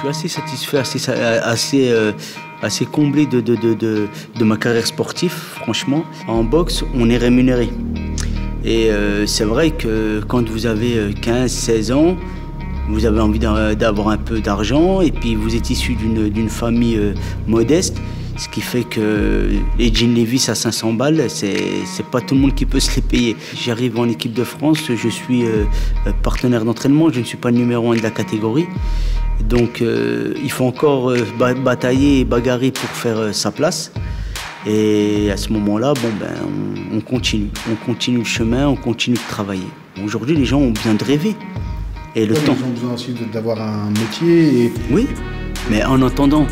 suis assez satisfait, assez comblé de ma carrière sportive, franchement. En boxe, on est rémunéré. Et c'est vrai que quand vous avez 15-16 ans, vous avez envie d'avoir un peu d'argent et puis vous êtes issu d'une famille modeste, ce qui fait que les jeans Levi's à 500 balles, c'est pas tout le monde qui peut se les payer. J'arrive en équipe de France, je suis partenaire d'entraînement, je ne suis pas le numéro 1 de la catégorie. Donc il faut encore batailler et bagarrer pour faire sa place. Et à ce moment-là, bon, on continue le chemin, on continue de travailler. Aujourd'hui, les gens ont besoin de rêver. Et le temps. Ils ont besoin aussi d'avoir un métier. Oui, mais en attendant,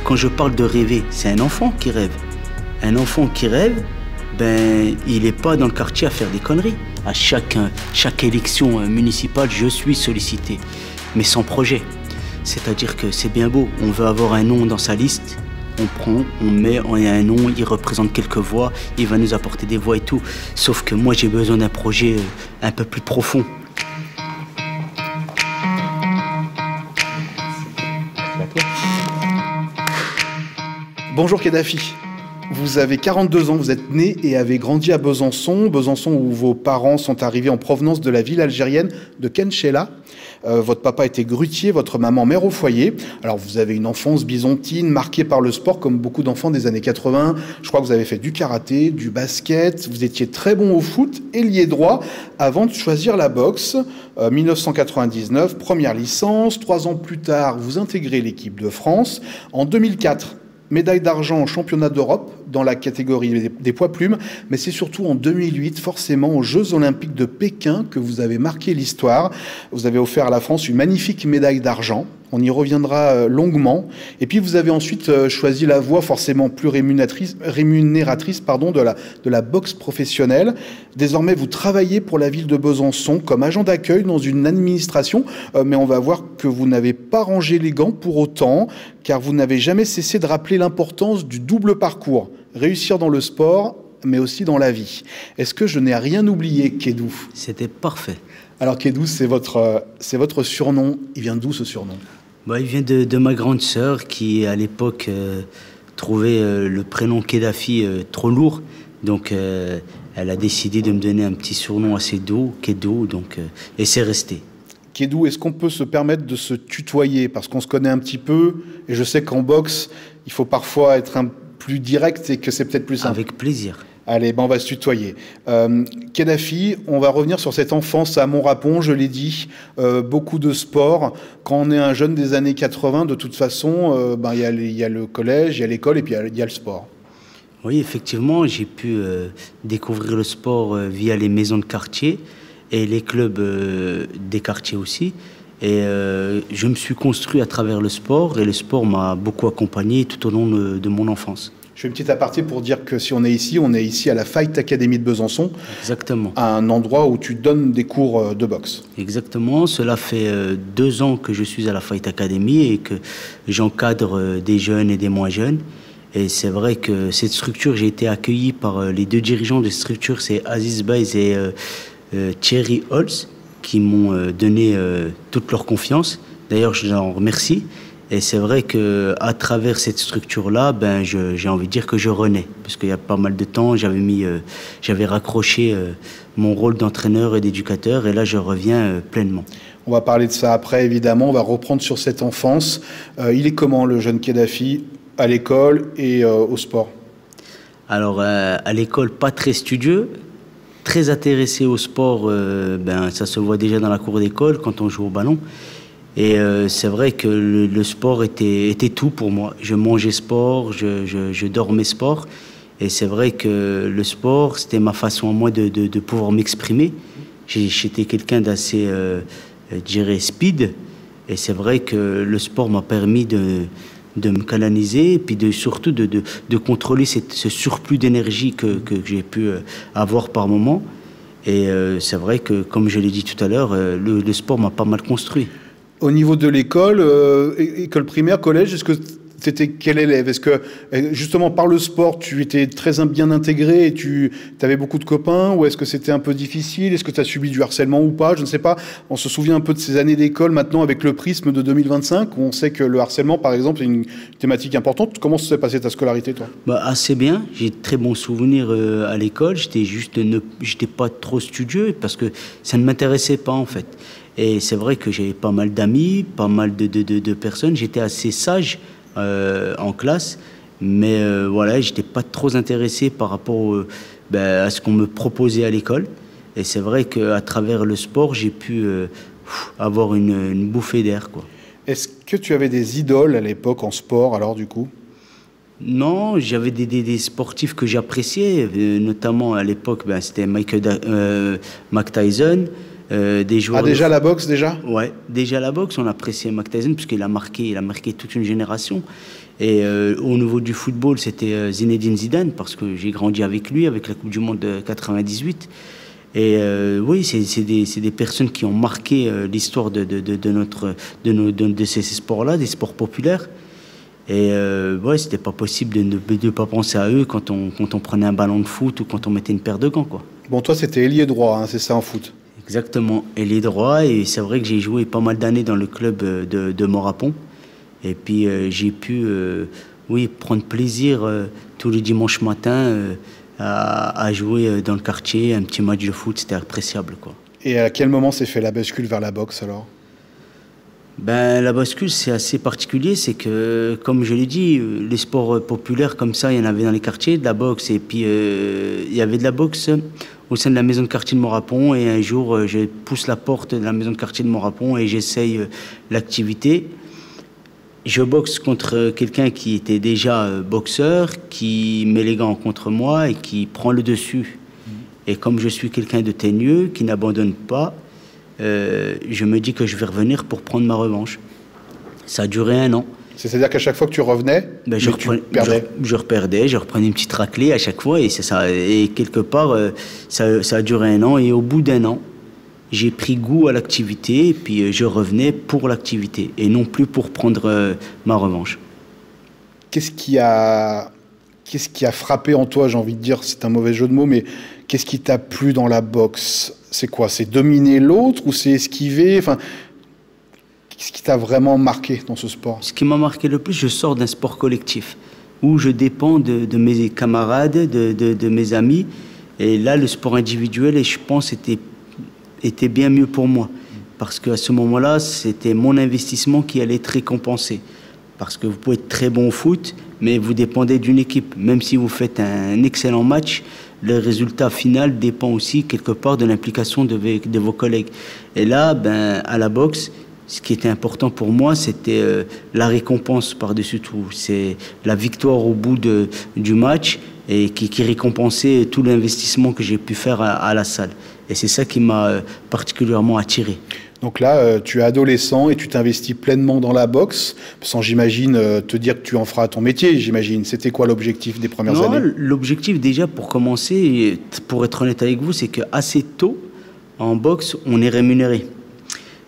quand je parle de rêver, c'est un enfant qui rêve. Un enfant qui rêve, il n'est pas dans le quartier à faire des conneries. À chaque élection municipale, je suis sollicité, mais sans projet. C'est-à-dire que c'est bien beau, on veut avoir un nom dans sa liste, on prend, on y a un nom, il représente quelques voix, il va nous apporter des voix et tout. Sauf que moi, j'ai besoin d'un projet un peu plus profond. Bonjour Kadhafi, vous avez 42 ans, vous êtes né et avez grandi à Besançon, où vos parents sont arrivés en provenance de la ville algérienne de Kenchela. Votre papa était grutier, votre maman mère au foyer. Alors vous avez une enfance byzantine marquée par le sport comme beaucoup d'enfants des années 80. Je crois que vous avez fait du karaté, du basket, vous étiez très bon au foot, ailier droit, avant de choisir la boxe. 1999, première licence, 3 ans plus tard, vous intégrez l'équipe de France. En 2004, médaille d'argent au championnat d'Europe dans la catégorie des poids plumes, mais c'est surtout en 2008, forcément, aux Jeux Olympiques de Pékin que vous avez marqué l'histoire. Vous avez offert à la France une magnifique médaille d'argent. On y reviendra longuement. Et puis vous avez ensuite choisi la voie forcément plus rémunératrice de la boxe professionnelle. Désormais, vous travaillez pour la ville de Besançon comme agent d'accueil dans une administration, mais on va voir que vous n'avez pas rangé les gants pour autant, car vous n'avez jamais cessé de rappeler l'importance du double parcours. Réussir dans le sport, mais aussi dans la vie. Est-ce que je n'ai rien oublié, Kedou? C'était parfait. Alors Kedou, c'est votre surnom. Il vient d'où ce surnom? Il vient de ma grande sœur qui, à l'époque, trouvait le prénom Kadhafi trop lourd. Donc, elle a décidé de me donner un petit surnom assez doux, Kedou, et c'est resté. Kedou, est-ce qu'on peut se permettre de se tutoyer? Parce qu'on se connaît un petit peu, et je sais qu'en boxe, il faut parfois être plus direct et que c'est peut-être plus simple. Avec plaisir. Allez, on va se tutoyer. Kadhafi, on va revenir sur cette enfance à Montrapon, je l'ai dit, beaucoup de sport. Quand on est un jeune des années 80, de toute façon, il y a le collège, il y a l'école et puis il y a le sport. Oui, effectivement, j'ai pu découvrir le sport via les maisons de quartier et les clubs des quartiers aussi. Et je me suis construit à travers le sport et le sport m'a beaucoup accompagné tout au long de mon enfance. Je fais une petite aparté pour dire que si on est ici à la Fight Academy de Besançon. Exactement. À un endroit où tu donnes des cours de boxe. Exactement. Cela fait 2 ans que je suis à la Fight Academy et que j'encadre des jeunes et des moins jeunes. Et c'est vrai que cette structure, j'ai été accueilli par les 2 dirigeants de cette structure, c'est Aziz Baïz et Thierry Holz, qui m'ont donné toute leur confiance. D'ailleurs, je les en remercie. Et c'est vrai qu'à travers cette structure-là, j'ai envie de dire que je renais. Parce qu'il y a pas mal de temps, j'avais raccroché mon rôle d'entraîneur et d'éducateur. Et là, je reviens pleinement. On va parler de ça après, évidemment. On va reprendre sur cette enfance. Il est comment, le jeune Kadhafi, à l'école et au sport? Alors, à l'école, pas très studieux. Très intéressé au sport, ça se voit déjà dans la cour d'école quand on joue au ballon. Et c'est vrai que le sport était tout pour moi. Je mangeais sport, je dormais sport. Et c'est vrai que le sport, c'était ma façon à moi de pouvoir m'exprimer. J'étais quelqu'un d'assez, je dirais, speed. Et c'est vrai que le sport m'a permis de me canaliser et puis surtout de contrôler ce surplus d'énergie que j'ai pu avoir par moment. Et c'est vrai que, comme je l'ai dit tout à l'heure, le sport m'a pas mal construit. Au niveau de l'école, école primaire, collège, est-ce que étais quel élève? Est-ce que, justement, par le sport, tu étais très bien intégré et tu avais beaucoup de copains? Ou est-ce que c'était un peu difficile? Est-ce que tu as subi du harcèlement ou pas? Je ne sais pas. On se souvient un peu de ces années d'école maintenant avec le prisme de 2025, où on sait que le harcèlement, par exemple, est une thématique importante. Comment s'est passée ta scolarité, toi? Assez bien. J'ai de très bons souvenirs à l'école. J'étais pas trop studieux parce que ça ne m'intéressait pas, en fait. Et c'est vrai que j'avais pas mal d'amis, pas mal de personnes. J'étais assez sage en classe, mais voilà, j'étais pas trop intéressé par rapport à ce qu'on me proposait à l'école. Et c'est vrai qu'à travers le sport, j'ai pu avoir une bouffée d'air, quoi. Est-ce que tu avais des idoles à l'époque en sport, alors, du coup? Non, j'avais des sportifs que j'appréciais, notamment à l'époque, c'était Mike Tyson. Des joueurs déjà la boxe, déjà? Ouais, déjà la boxe, on appréciait Mike Tyson puisqu'il a marqué toute une génération. Et au niveau du football, c'était Zinedine Zidane parce que j'ai grandi avec lui, avec la Coupe du Monde de 98. Et oui, c'est des personnes qui ont marqué l'histoire de ces sports-là, des sports populaires. Et ouais, c'était pas possible de ne pas penser à eux quand on prenait un ballon de foot ou quand on mettait une paire de gants, quoi. Bon, toi, c'était ailier droit, hein, c'est ça en foot? Exactement, ailier droit, et c'est vrai que j'ai joué pas mal d'années dans le club de Morapon. Et puis j'ai pu oui, prendre plaisir tous les dimanches matins à jouer dans le quartier, un petit match de foot, c'était appréciable, quoi. Et à quel moment s'est fait la bascule vers la boxe alors? La bascule, c'est assez particulier, c'est que, comme je l'ai dit, les sports populaires comme ça, il y en avait dans les quartiers, de la boxe, et puis il y avait de la boxe au sein de la maison de quartier de Morapon, et un jour, je pousse la porte de la maison de quartier de Morapon et j'essaye l'activité. Je boxe contre quelqu'un qui était déjà boxeur, qui met les gants contre moi et qui prend le dessus. Et comme je suis quelqu'un de teigneux, qui n'abandonne pas, je me dis que je vais revenir pour prendre ma revanche. Ça a duré 1 an. C'est-à-dire qu'à chaque fois que tu revenais, je reperdais, je reprenais une petite raclée à chaque fois, et c'est ça. Et quelque part, ça a duré 1 an, et au bout d'1 an, j'ai pris goût à l'activité, et puis je revenais pour l'activité, et non plus pour prendre ma revanche. Qu'est-ce qui a frappé en toi, j'ai envie de dire, c'est un mauvais jeu de mots, mais qu'est-ce qui t'a plu dans la boxe? C'est quoi? C'est dominer l'autre ou c'est esquiver? Enfin, qu'est-ce qui t'a vraiment marqué dans ce sport? Ce qui m'a marqué le plus, je sors d'un sport collectif où je dépends de mes camarades, de mes amis. Et là, le sport individuel, et je pense, était bien mieux pour moi. Parce qu'à ce moment-là, c'était mon investissement qui allait être récompensé. Parce que vous pouvez être très bon au foot, mais vous dépendez d'une équipe. Même si vous faites un excellent match, le résultat final dépend aussi quelque part de l'implication de vos collègues. Et là, à la boxe, ce qui était important pour moi, c'était la récompense par-dessus tout. C'est la victoire au bout du match et qui récompensait tout l'investissement que j'ai pu faire à la salle. Et c'est ça qui m'a particulièrement attiré. Donc là, tu es adolescent et tu t'investis pleinement dans la boxe, sans, j'imagine, te dire que tu en feras ton métier, j'imagine. C'était quoi l'objectif des premières années? L'objectif déjà, pour commencer, pour être honnête avec vous, c'est qu'assez tôt, en boxe, on est rémunéré.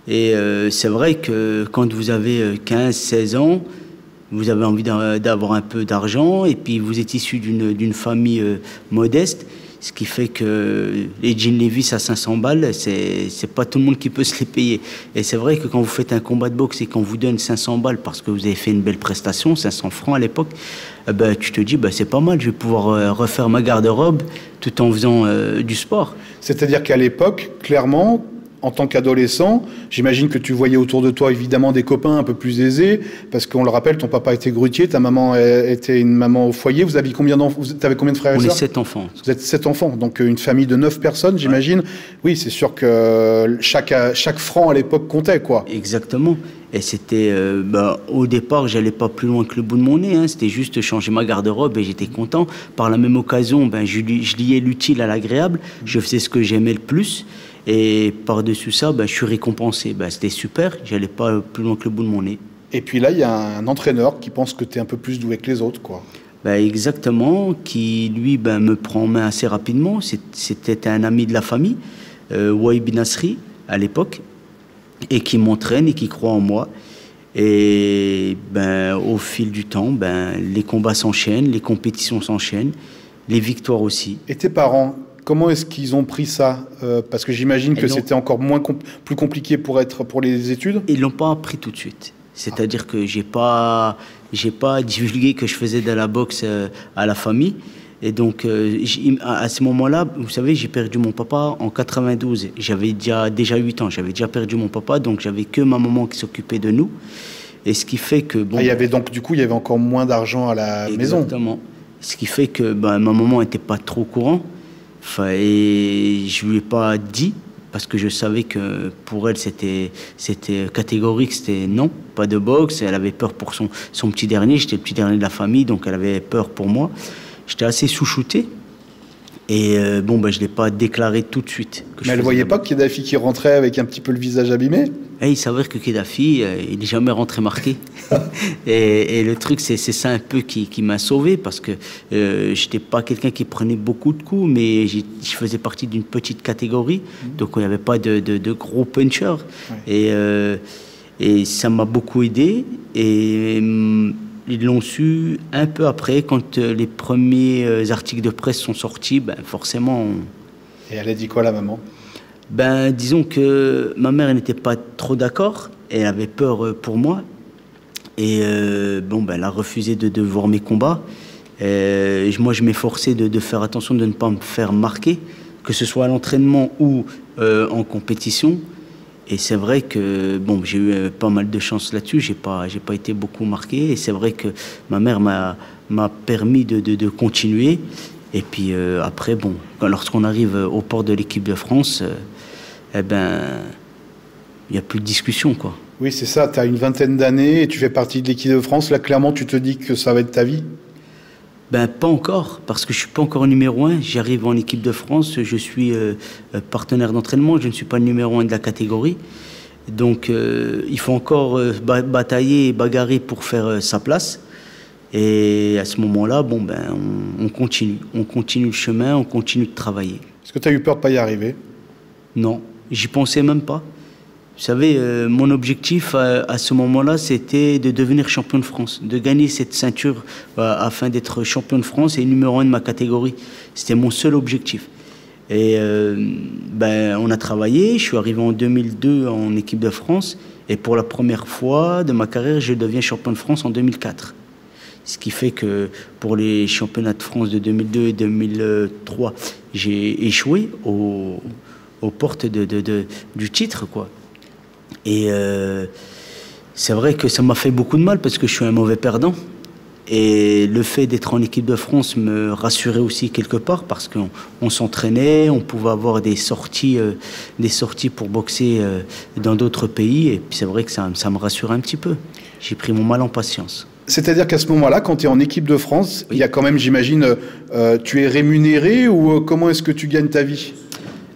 Et c'est vrai que quand vous avez 15-16 ans, vous avez envie d'avoir un peu d'argent, et puis vous êtes issu d'une famille modeste, ce qui fait que les jeans Levi's à 500 balles, c'est pas tout le monde qui peut se les payer. Et c'est vrai que quand vous faites un combat de boxe et qu'on vous donne 500 balles parce que vous avez fait une belle prestation, 500 francs à l'époque, tu te dis, c'est pas mal, je vais pouvoir refaire ma garde-robe tout en faisant du sport. C'est-à-dire qu'à l'époque, clairement, en tant qu'adolescent, j'imagine que tu voyais autour de toi évidemment des copains un peu plus aisés, parce qu'on le rappelle, ton papa était grutier, ta maman était une maman au foyer. Vous aviez combien d'enfants? Vous avez combien de frères et sœurs? On est 7 enfants. Vous êtes 7 enfants, donc une famille de 9 personnes, j'imagine. Ouais. Oui, c'est sûr que chaque franc à l'époque comptait, quoi. Exactement. Et c'était, au départ, j'allais pas plus loin que le bout de mon nez, hein. C'était juste changer ma garde-robe et j'étais content. Par la même occasion, je liais l'utile à l'agréable. Je faisais ce que j'aimais le plus. Et par-dessus ça, je suis récompensé. C'était super, j'allais pas plus loin que le bout de mon nez. Et puis là, il y a un entraîneur qui pense que tu es un peu plus doué que les autres, quoi. Exactement, qui lui me prend en main assez rapidement. C'était un ami de la famille, Wahib Nasri, à l'époque, et qui m'entraîne et qui croit en moi. Et au fil du temps, les combats s'enchaînent, les compétitions s'enchaînent, les victoires aussi. Et tes parents, comment est-ce qu'ils ont pris ça? Parce que j'imagine que c'était encore plus compliqué pour les études. Ils l'ont pas appris tout de suite. C'est-à-dire que j'ai pas divulgué que je faisais de la boxe à la famille. Et donc, à ce moment-là, vous savez, j'ai perdu mon papa en 92. J'avais déjà 8 ans. J'avais déjà perdu mon papa, donc j'avais que ma maman qui s'occupait de nous. Et ce qui fait que... il y avait donc, du coup, il y avait encore moins d'argent à la maison. Exactement. Ce qui fait que ma maman n'était pas trop au courant. Et je ne lui ai pas dit, parce que je savais que pour elle, c'était catégorique, c'était non, pas de boxe. Elle avait peur pour son petit dernier. J'étais le petit dernier de la famille, donc elle avait peur pour moi. J'étais assez chouchouté. Et je ne l'ai pas déclaré tout de suite. Mais elle ne voyait pas Kedafi qui rentrait avec un petit peu le visage abîmé? Et il s'avère que Kedafi, il n'est jamais rentré marqué. et le truc, c'est ça un peu qui m'a sauvé, parce que je n'étais pas quelqu'un qui prenait beaucoup de coups, mais je faisais partie d'une petite catégorie, donc il n'y avait pas de gros punchers. Ouais. Et ça m'a beaucoup aidé. Et ils l'ont su un peu après, quand les premiers articles de presse sont sortis, forcément... Et elle a dit quoi, la maman? Disons que ma mère n'était pas trop d'accord, elle avait peur pour moi. Et elle a refusé de voir mes combats. Moi, je m'efforçais de faire attention de ne pas me faire marquer, que ce soit à l'entraînement ou en compétition. Et c'est vrai que j'ai eu pas mal de chance là-dessus, j'ai pas été beaucoup marqué. Et c'est vrai que ma mère m'a permis de continuer. Et puis après, lorsqu'on arrive aux portes de l'équipe de France, il n'y a plus de discussion, quoi. Oui, c'est ça, tu as une vingtaine d'années et tu fais partie de l'équipe de France. Là, clairement, tu te dis que ça va être ta vie? Pas encore, parce que je ne suis pas encore numéro 1. J'arrive en équipe de France, je suis partenaire d'entraînement, je ne suis pas le numéro 1 de la catégorie. Donc il faut encore batailler et bagarrer pour faire sa place. Et à ce moment-là, on continue. On continue le chemin, on continue de travailler. Est-ce que tu as eu peur de ne pas y arriver? Non, j'y pensais même pas. Vous savez, mon objectif à ce moment-là, c'était de devenir champion de France, de gagner cette ceinture afin d'être champion de France et numéro 1 de ma catégorie. C'était mon seul objectif. Et on a travaillé, je suis arrivé en 2002 en équipe de France et pour la première fois de ma carrière, je deviens champion de France en 2004. Ce qui fait que pour les championnats de France de 2002 et 2003, j'ai échoué aux portes du titre, quoi. Et c'est vrai que ça m'a fait beaucoup de mal parce que je suis un mauvais perdant. Et le fait d'être en équipe de France me rassurait aussi quelque part parce qu'on s'entraînait, on pouvait avoir des sorties pour boxer dans d'autres pays. Et puis c'est vrai que ça me rassurait un petit peu. J'ai pris mon mal en patience. C'est-à-dire qu'à ce moment-là, quand tu es en équipe de France, oui, il y a quand même, j'imagine, tu es rémunéré ou comment est-ce que tu gagnes ta vie?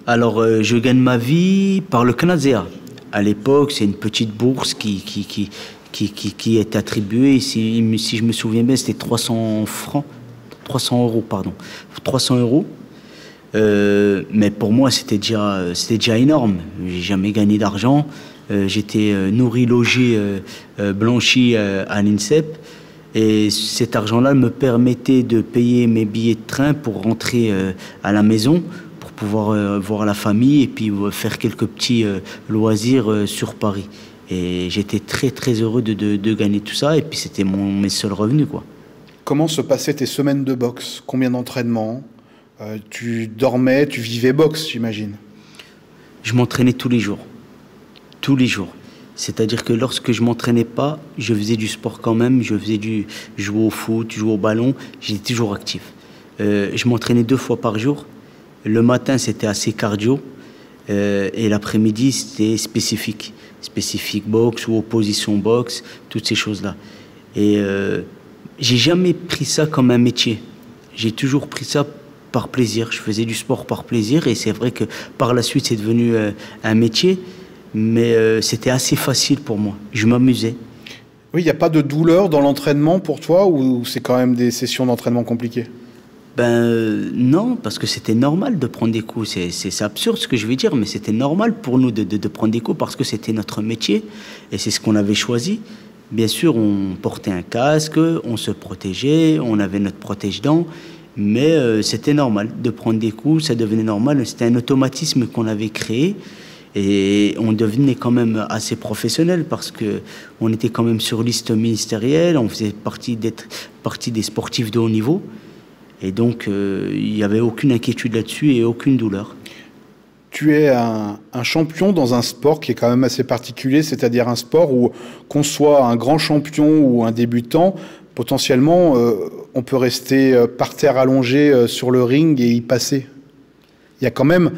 Alors, je gagne ma vie par le CNASEA. À l'époque, c'est une petite bourse qui est attribuée. Si je me souviens bien, c'était 300 euros, pardon. 300 euros. Mais pour moi, c'était déjà énorme. J'ai jamais gagné d'argent. J'étais nourri, logé, blanchi à l'INSEP. Et cet argent-là me permettait de payer mes billets de train pour rentrer à la maison, pour pouvoir voir la famille et puis faire quelques petits loisirs sur Paris. Et j'étais très très heureux de gagner tout ça. Et puis c'était mes seuls revenus, quoi. Comment se passaient tes semaines de boxe? Combien d'entraînements? Tu dormais, tu vivais boxe, j'imagine? Je m'entraînais tous les jours. Tous les jours. C'est-à-dire que lorsque je m'entraînais pas, je faisais du sport quand même. Je jouais au foot, je jouais au ballon. J'étais toujours actif. Je m'entraînais 2 fois par jour. Le matin, c'était assez cardio. Et l'après-midi, c'était spécifique. Spécifique boxe ou opposition boxe, toutes ces choses-là. Et j'ai jamais pris ça comme un métier. J'ai toujours pris ça par plaisir. Je faisais du sport par plaisir. Et c'est vrai que par la suite, c'est devenu un métier. Mais c'était assez facile pour moi. Je m'amusais. Oui, il n'y a pas de douleur dans l'entraînement pour toi ou c'est quand même des sessions d'entraînement compliquées? Non, parce que c'était normal de prendre des coups. C'est absurde ce que je vais dire, mais c'était normal pour nous de prendre des coups parce que c'était notre métier et c'est ce qu'on avait choisi. Bien sûr, on portait un casque, on se protégeait, on avait notre protège-dents, mais c'était normal de prendre des coups, ça devenait normal. C'était un automatisme qu'on avait créé et on devenait quand même assez professionnel parce qu'on était quand même sur liste ministérielle, on faisait partie des sportifs de haut niveau et donc il n'y avait aucune inquiétude là-dessus et aucune douleur. Tu es un champion dans un sport qui est quand même assez particulier, c'est-à-dire un sport où, qu'on soit un grand champion ou un débutant, potentiellement, on peut rester par terre allongé sur le ring et y passer. Il y a quand même,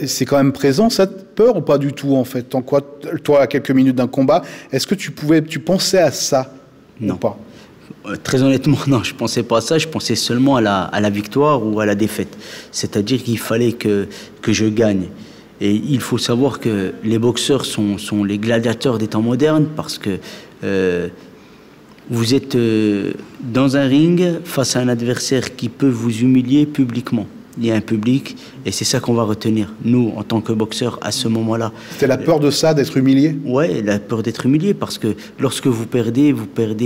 c'est quand même présent cette peur ou pas du tout en fait? Toi, à quelques minutes d'un combat, est-ce que tu pensais à ça? Non. Ou pas? Très honnêtement, non, je ne pensais pas à ça, je pensais seulement à la victoire ou à la défaite. C'est-à-dire qu'il fallait que je gagne. Et il faut savoir que les boxeurs sont les gladiateurs des temps modernes parce que vous êtes dans un ring face à un adversaire qui peut vous humilier publiquement. Il y a un public et c'est ça qu'on va retenir, nous, en tant que boxeurs, à ce moment-là. C'était la peur de ça, d'être humilié? Oui, la peur d'être humilié parce que lorsque vous perdez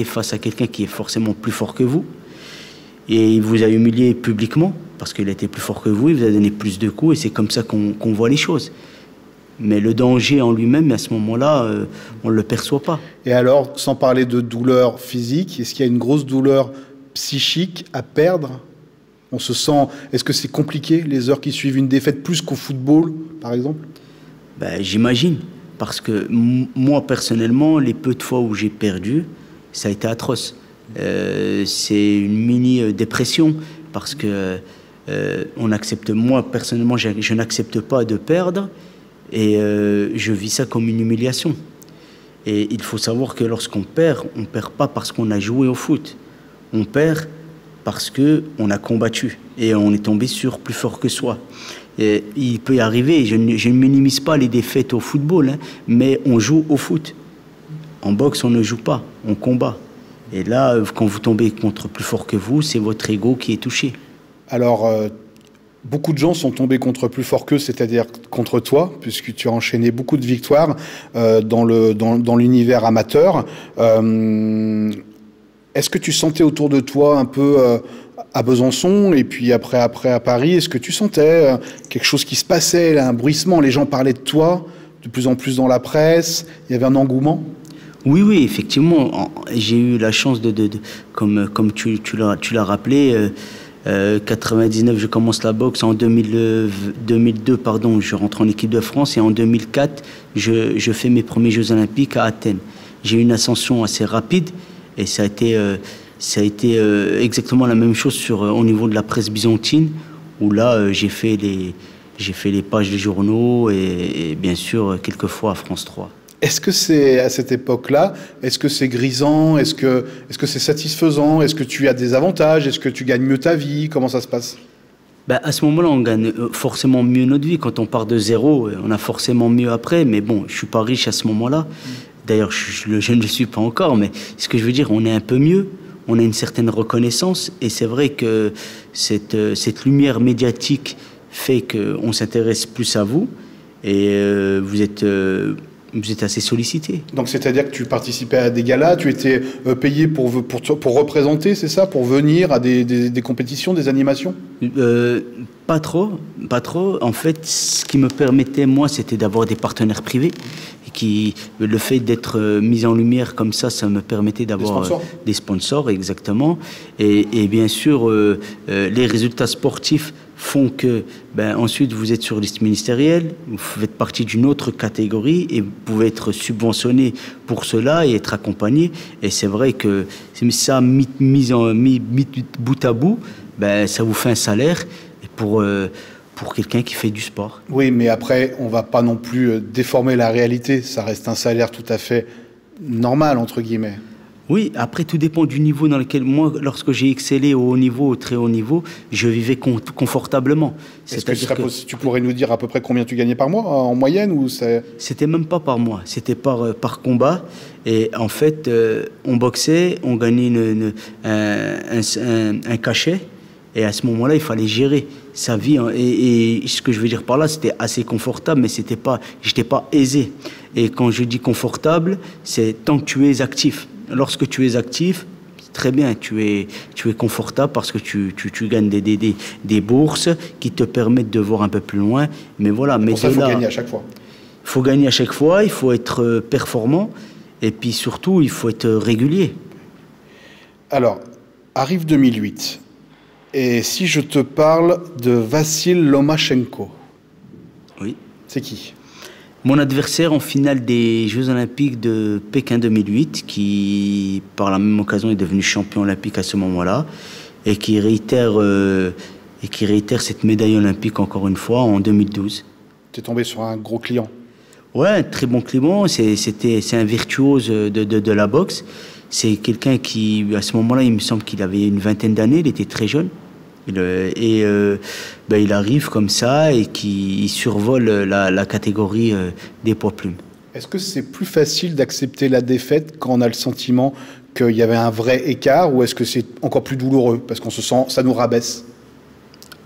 face à quelqu'un qui est forcément plus fort que vous et il vous a humilié publiquement parce qu'il était plus fort que vous, il vous a donné plus de coups et c'est comme ça qu'on voit les choses. Mais le danger en lui-même, à ce moment-là, on ne le perçoit pas. Et alors, sans parler de douleur physique, est-ce qu'il y a une grosse douleur psychique à perdre? On se sent... Est-ce que c'est compliqué, les heures qui suivent une défaite, plus qu'au football, par exemple? Ben, j'imagine. Parce que moi, personnellement, les peu de fois où j'ai perdu, ça a été atroce. C'est une mini-dépression. Parce que moi, personnellement, je n'accepte pas de perdre. Et je vis ça comme une humiliation. Et il faut savoir que lorsqu'on perd, on ne perd pas parce qu'on a joué au foot. On perd parce qu'on a combattu et on est tombé sur plus fort que soi. Et il peut y arriver, je ne minimise pas les défaites au football, hein, mais on joue au foot. En boxe, on ne joue pas, on combat. Et là, quand vous tombez contre plus fort que vous, c'est votre ego qui est touché. Alors, beaucoup de gens sont tombés contre plus fort qu'eux, c'est-à-dire contre toi, puisque tu as enchaîné beaucoup de victoires dans l'univers amateur. Est-ce que tu sentais autour de toi un peu à Besançon et puis après à Paris, est-ce que tu sentais quelque chose qui se passait, là, un bruissement, les gens parlaient de toi de plus en plus dans la presse, il y avait un engouement? Oui, effectivement, j'ai eu la chance comme tu l'as rappelé, 99, je commence la boxe, en 2002, je rentre en équipe de France et en 2004, je fais mes premiers Jeux Olympiques à Athènes. J'ai eu une ascension assez rapide. Et ça a été exactement la même chose au niveau de la presse byzantine, où là, j'ai fait les pages des journaux et bien sûr, quelquefois à France 3. Est-ce que c'est, à cette époque-là, est-ce que c'est grisant? Est-ce que c'est satisfaisant? Est-ce que tu as des avantages? Est-ce que tu gagnes mieux ta vie? Comment ça se passe? Ben, à ce moment-là, on gagne forcément mieux notre vie. Quand on part de zéro, on a forcément mieux après. Mais bon, je ne suis pas riche à ce moment-là. D'ailleurs, je ne le suis pas encore, mais ce que je veux dire, on est un peu mieux, on a une certaine reconnaissance, et c'est vrai que cette lumière médiatique fait qu'on s'intéresse plus à vous, et vous êtes assez sollicité. Donc c'est-à-dire que tu participais à des galas, tu étais payé pour représenter, c'est ça? Pour venir à des compétitions, des animations? Pas trop. En fait, ce qui me permettait, moi, c'était d'avoir des partenaires privés. Le fait d'être mis en lumière comme ça me permettait d'avoir des sponsors, exactement. Et bien sûr, les résultats sportifs font que ensuite vous êtes sur liste ministérielle, vous faites partie d'une autre catégorie et vous pouvez être subventionné pour cela et être accompagné. Et c'est vrai que ça, mis bout à bout, ça vous fait un salaire pour quelqu'un qui fait du sport. Oui, mais après, on ne va pas non plus déformer la réalité. Ça reste un salaire tout à fait normal, entre guillemets. Oui, après, tout dépend du niveau dans lequel... Moi, lorsque j'ai excellé au haut niveau, au très haut niveau, je vivais confortablement. Est-ce que tu pourrais nous dire à peu près combien tu gagnais par mois, en moyenne, ou c'est... C'était même pas par mois, c'était par combat. Et en fait, on boxait, on gagnait un cachet. Et à ce moment-là, il fallait gérer sa vie. Et ce que je veux dire par là, c'était assez confortable, mais j'étais pas aisé. Et quand je dis confortable, c'est tant que tu es actif. lorsque tu es actif, très bien, tu es confortable parce que tu gagnes des bourses qui te permettent de voir un peu plus loin. Mais voilà, pour ça, il faut gagner à chaque fois. Il faut gagner à chaque fois, il faut être performant et puis surtout, il faut être régulier. Alors, arrive 2008. Et si je te parle de Vassil Lomachenko, oui. C'est qui? Mon adversaire en finale des Jeux Olympiques de Pékin 2008, qui par la même occasion est devenu champion olympique à ce moment-là, et qui réitère cette médaille olympique encore une fois en 2012. Tu es tombé sur un gros client. Ouais, un très bon client. C'est un virtuose de la boxe. C'est quelqu'un qui, à ce moment-là, il me semble qu'il avait une vingtaine d'années, il était très jeune. Il arrive comme ça et il survole la catégorie des poids plumes. Est-ce que c'est plus facile d'accepter la défaite quand on a le sentiment qu'il y avait un vrai écart, ou est-ce que c'est encore plus douloureux parce qu'on se sent, ça nous rabaisse?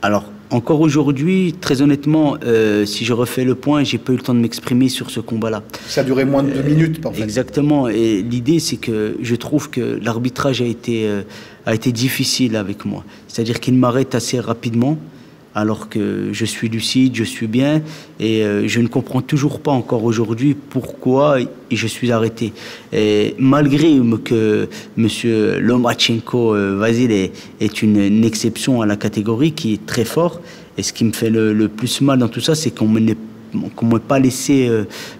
Alors, encore aujourd'hui, très honnêtement, si je refais le point, j'ai pas eu le temps de m'exprimer sur ce combat-là. Ça a duré moins de 2 minutes, parfois. Exactement. Et l'idée, c'est que je trouve que l'arbitrage a été difficile avec moi. C'est-à-dire qu'il m'arrête assez rapidement, alors que je suis lucide, je suis bien, et je ne comprends toujours pas encore aujourd'hui pourquoi je suis arrêté. Et malgré que M. Lomachenko Vassil est une exception à la catégorie, qui est très fort, et ce qui me fait le plus mal dans tout ça, c'est qu'on ne m'ait pas laissé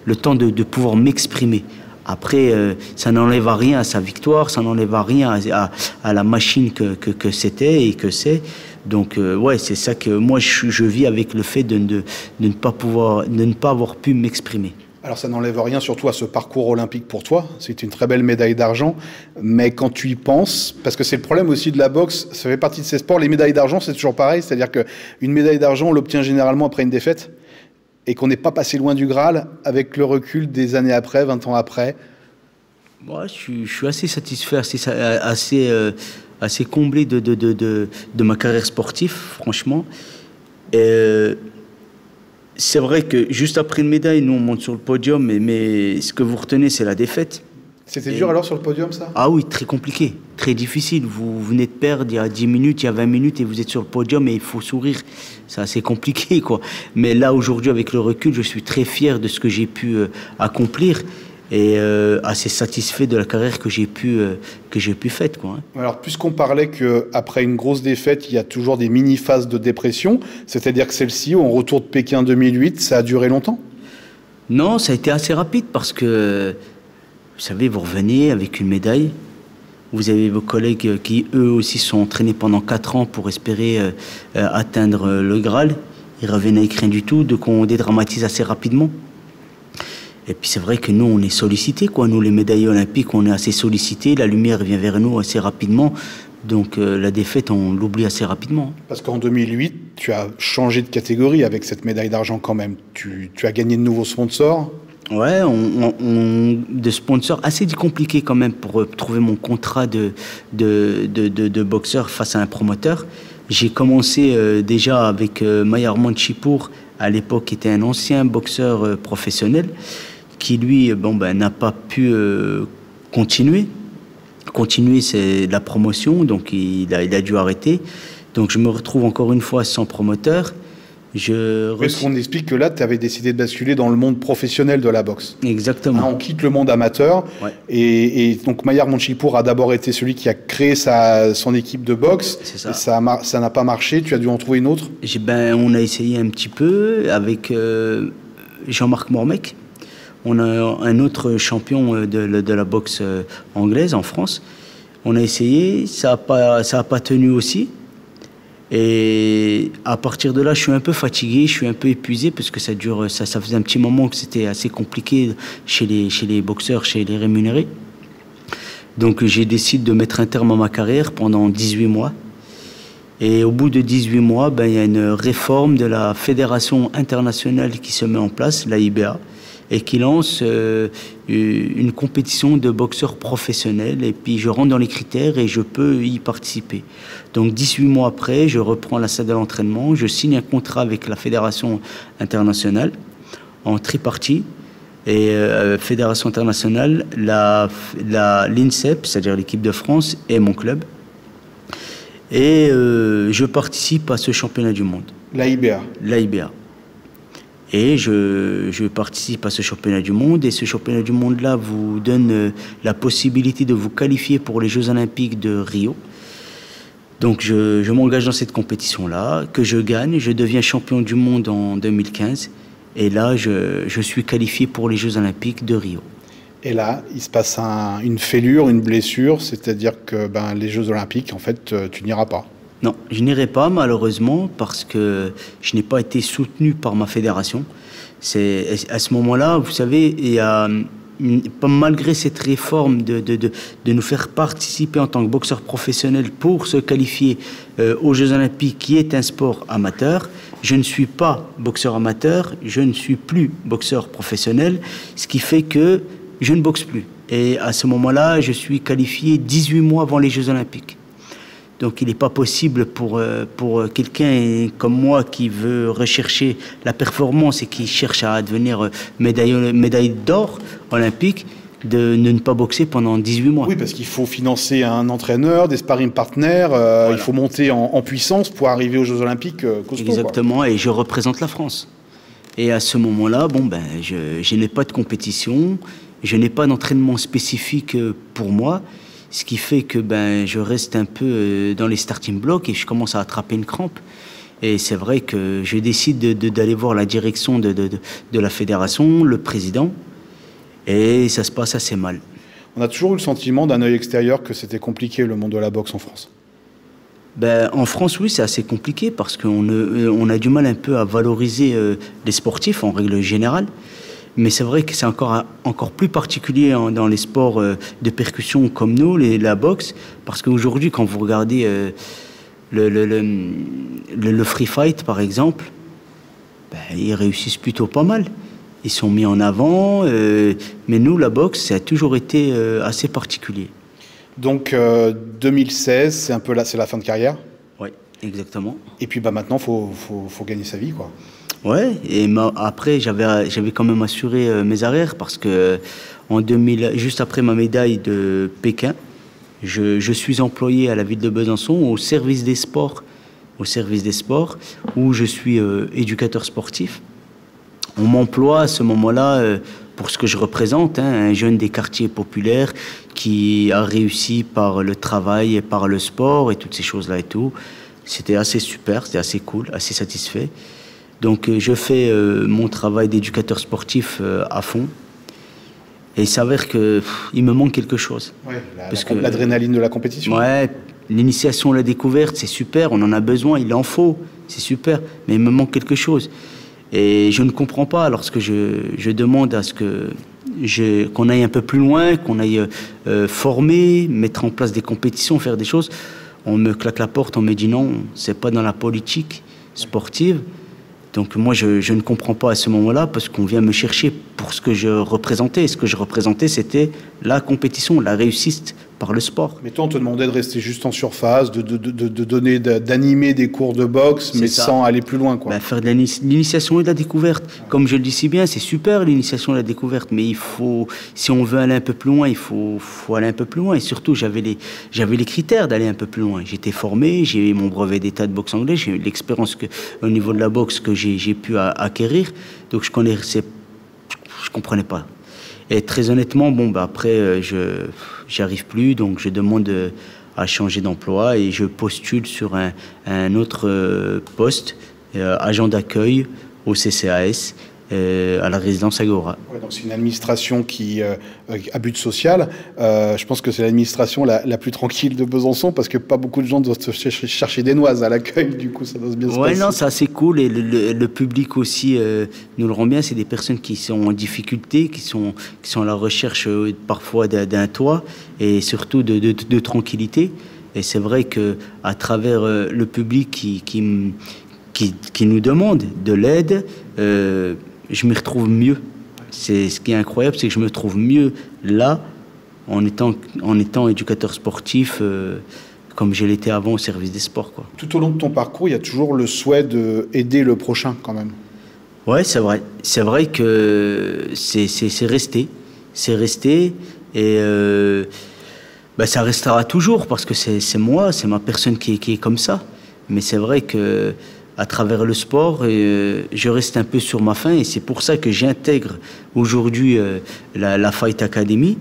le temps de pouvoir m'exprimer. Après, ça n'enlève à rien à sa victoire, ça n'enlève à rien à la machine que c'était et que c'est. Donc, ouais, c'est ça que moi, je vis avec le fait de ne pas avoir pu m'exprimer. Alors, ça n'enlève rien surtout à ce parcours olympique pour toi. C'est une très belle médaille d'argent. Mais quand tu y penses, parce que c'est le problème aussi de la boxe, ça fait partie de ces sports, les médailles d'argent, c'est toujours pareil. C'est-à-dire qu'une médaille d'argent, on l'obtient généralement après une défaite, et qu'on n'est pas passé loin du Graal avec le recul des années après, 20 ans après. Moi, je suis assez satisfait, assez comblé de ma carrière sportive, franchement. C'est vrai que juste après une médaille, nous on monte sur le podium, mais ce que vous retenez, c'est la défaite. C'était dur alors sur le podium, ça? Ah oui, très compliqué, très difficile. Vous venez de perdre il y a 10 minutes, il y a 20 minutes et vous êtes sur le podium et il faut sourire. C'est assez compliqué, quoi. Mais là, aujourd'hui, avec le recul, je suis très fier de ce que j'ai pu accomplir et assez satisfait de la carrière que j'ai pu faire, quoi. Alors, puisqu'on parlait qu'après une grosse défaite, il y a toujours des mini-phases de dépression, c'est-à-dire que celle-ci, au retour de Pékin 2008, ça a duré longtemps? Non, ça a été assez rapide parce que, vous savez, vous revenez avec une médaille. Vous avez vos collègues qui, eux aussi, sont entraînés pendant 4 ans pour espérer atteindre le Graal. Ils reviennent avec rien du tout, donc on dédramatise assez rapidement. Et puis c'est vrai que nous, on est sollicités, quoi. Nous, les médaillés olympiques, on est assez sollicités. La lumière vient vers nous assez rapidement. Donc la défaite, on l'oublie assez rapidement. Parce qu'en 2008, tu as changé de catégorie avec cette médaille d'argent quand même. Tu as gagné de nouveaux sponsors. Ouais, de sponsors assez compliqué quand même pour trouver mon contrat de boxeur face à un promoteur. J'ai commencé déjà avec Mayar Manchipour, à l'époque qui était un ancien boxeur professionnel, qui lui n'a pas pu continuer. C'est la promotion, donc il a dû arrêter. Donc je me retrouve encore une fois sans promoteur. Parce qu'on explique que là, tu avais décidé de basculer dans le monde professionnel de la boxe. Exactement. On quitte le monde amateur. Ouais. Et donc, Mayar Manchipour a d'abord été celui qui a créé son équipe de boxe. C'est ça. Et ça n'a pas marché. Tu as dû en trouver une autre? On a essayé un petit peu avec Jean-Marc Mormec. On a un autre champion de la boxe anglaise en France. On a essayé. Ça a pas tenu aussi. Et à partir de là, je suis un peu fatigué, je suis un peu épuisé parce que ça faisait un petit moment que c'était assez compliqué chez les boxeurs, chez les rémunérés. Donc j'ai décidé de mettre un terme à ma carrière pendant 18 mois. Et au bout de 18 mois, il y a une réforme de la fédération internationale qui se met en place, la IBA, et qui lance une compétition de boxeurs professionnels. Et puis je rentre dans les critères et je peux y participer. Donc 18 mois après, je reprends la salle de l'entraînement, je signe un contrat avec la fédération internationale en tripartie. Et Fédération internationale, l'INSEP, c'est-à-dire l'équipe de France, et mon club. Et je participe à ce championnat du monde. L'AIBA. L'AIBA. Et je participe à ce championnat du monde. Et ce championnat du monde-là vous donne la possibilité de vous qualifier pour les Jeux Olympiques de Rio. Donc je m'engage dans cette compétition-là, que je gagne. Je deviens champion du monde en 2015. Et là, je suis qualifié pour les Jeux Olympiques de Rio. Et là, il se passe une fêlure, une blessure, c'est-à-dire que les Jeux Olympiques, en fait, tu n'iras pas. Non, je n'irai pas malheureusement parce que je n'ai pas été soutenu par ma fédération. C'est à ce moment-là, vous savez, il y a, malgré cette réforme de nous faire participer en tant que boxeur professionnel pour se qualifier aux Jeux Olympiques, qui est un sport amateur, je ne suis pas boxeur amateur, je ne suis plus boxeur professionnel, ce qui fait que je ne boxe plus. Et à ce moment-là, je suis qualifié 18 mois avant les Jeux Olympiques. Donc il n'est pas possible pour quelqu'un comme moi qui veut rechercher la performance et qui cherche à devenir médaille d'or olympique de ne pas boxer pendant 18 mois. Oui, parce qu'il faut financer un entraîneur, des sparring partners, voilà. Il faut monter en puissance pour arriver aux Jeux Olympiques costauds. Exactement, quoi. Et je représente la France. Et à ce moment-là, je n'ai pas de compétition, je n'ai pas d'entraînement spécifique pour moi. Ce qui fait que je reste un peu dans les starting blocks et je commence à attraper une crampe. Et c'est vrai que je décide d'aller voir la direction de la fédération, le président, et ça se passe assez mal. On a toujours eu le sentiment d'un œil extérieur que c'était compliqué le monde de la boxe en France. En France, oui, c'est assez compliqué parce qu'on a du mal un peu à valoriser les sportifs en règle générale. Mais c'est vrai que c'est encore plus particulier dans les sports de percussion comme nous, la boxe, parce qu'aujourd'hui, quand vous regardez le free fight, par exemple, ils réussissent plutôt pas mal. Ils sont mis en avant, mais nous, la boxe, ça a toujours été assez particulier. Donc 2016, c'est un peu c'est la fin de carrière. Oui, exactement. Et puis maintenant, faut gagner sa vie, quoi. Ouais, et après j'avais quand même assuré mes arrières parce que juste après ma médaille de Pékin, je suis employé à la ville de Besançon au service des sports, où je suis éducateur sportif. On m'emploie à ce moment-là pour ce que je représente, un jeune des quartiers populaires qui a réussi par le travail et par le sport et toutes ces choses-là et tout. C'était assez super, c'était assez cool, assez satisfait. Donc je fais mon travail d'éducateur sportif à fond. Et il s'avère qu'il me manque quelque chose. Ouais, l'adrénaline de la compétition. Ouais, l'initiation, la découverte, c'est super, on en a besoin, il en faut, c'est super. Mais il me manque quelque chose. Et je ne comprends pas lorsque je demande à ce qu'on aille un peu plus loin, qu'on aille former, mettre en place des compétitions, faire des choses. On me claque la porte, on me dit non, c'est pas dans la politique sportive. Donc moi, je ne comprends pas à ce moment-là parce qu'on vient me chercher pour ce que je représentais. Et ce que je représentais, c'était la compétition, la réussite par le sport. Mais toi, on te demandait de rester juste en surface, d'animer des cours de boxe, mais sans aller plus loin, quoi. Faire de l'initiation et de la découverte. Comme je le dis si bien, c'est super l'initiation et la découverte, mais il faut, si on veut aller un peu plus loin, il faut aller un peu plus loin. Et surtout, j'avais les critères d'aller un peu plus loin. J'étais formé, j'ai eu mon brevet d'état de boxe anglais, j'ai eu l'expérience au niveau de la boxe que j'ai pu acquérir. Donc je comprenais pas. Et très honnêtement, après, j'y arrive plus, donc je demande à changer d'emploi et je postule sur un autre poste, agent d'accueil au CCAS, à la résidence Agora. Ouais, donc c'est une administration qui à but social. Je pense que c'est l'administration la plus tranquille de Besançon parce que pas beaucoup de gens doivent chercher des noises à l'accueil. Du coup, ça doit bien se passer. Ouais, non, c'est assez cool et le public aussi nous le rend bien. C'est des personnes qui sont en difficulté, qui sont à la recherche parfois d'un toit et surtout de tranquillité. Et c'est vrai que à travers le public qui nous demande de l'aide. Je me retrouve mieux. C'est ce qui est incroyable, c'est que je me trouve mieux là, en étant éducateur sportif, comme je l'étais avant au service des sports, quoi. Tout au long de ton parcours, il y a toujours le souhait d'aider le prochain, quand même. Ouais, c'est vrai. C'est vrai que c'est resté. C'est resté et ça restera toujours parce que c'est moi, c'est ma personne qui est comme ça. Mais c'est vrai que à travers le sport, je reste un peu sur ma faim et c'est pour ça que j'intègre aujourd'hui la Fight Academy,